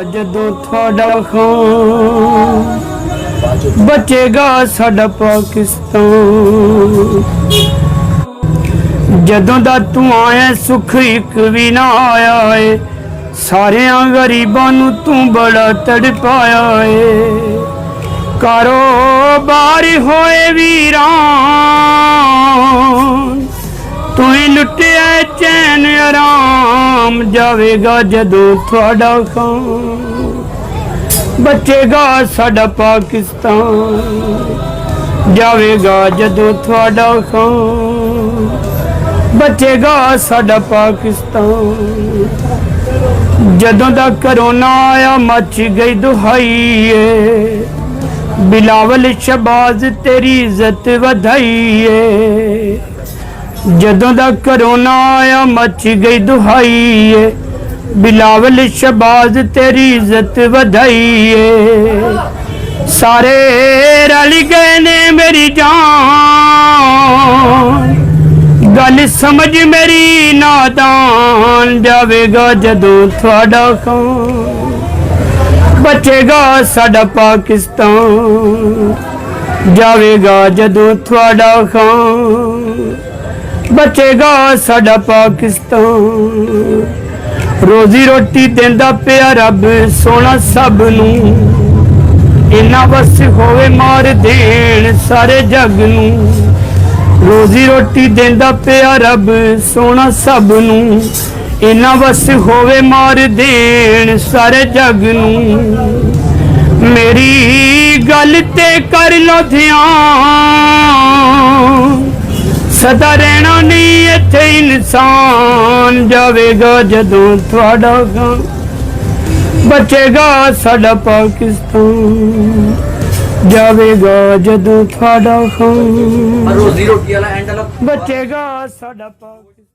जदों थोड़ा खान बचेगा साडा पाकिस्तान। जदों दा तू आया सुख एक भी ना आया है, सारियां गरीबां नू तू बड़ा तड़पाया है। कारोबार होए वीरान, तू ही लुटिया चैन आराम, जावेगा जदों थोड़ा खान बचेगा साडा पाकिस्तान। जावेगा जदों थोड़ा खान बचेगा साडा पाकिस्तान। जदों दा करोना आया मच गई दुहाई है, बिलावल शहबाज तेरी इज्जत वधाई है। जदों दा करोना आया मच गई दुहाई है, बिलावल शहबाज तेरी इज्जत वधाई है। सारे रल गए ने मेरी जान, गल समझ मेरी नादान, जावेगा जदों थोड़ा खान बचेगा साडा पाकिस्तान। जावेगा जदों थोड़ा खान बचेगा साडा पाकिस्तान। रोजी रोटी देंदा पिया रब सोना सब नू, इन्ना बस होवे मार देन सारे जग नू। रोजी रोटी देंदा पिया रब सोना सब नू, इन्ना बस होवे मार देन सारे जग नू। मेरी गल ते कर लो ध्यान, सदा रहना नहीं इत्थे इंसान। जावेगा जदों थोड़ा खान बचेगा साडा पाकिस्तान। जावेगा जदों थोड़ा खान बचेगा साडा पाकिस्तान।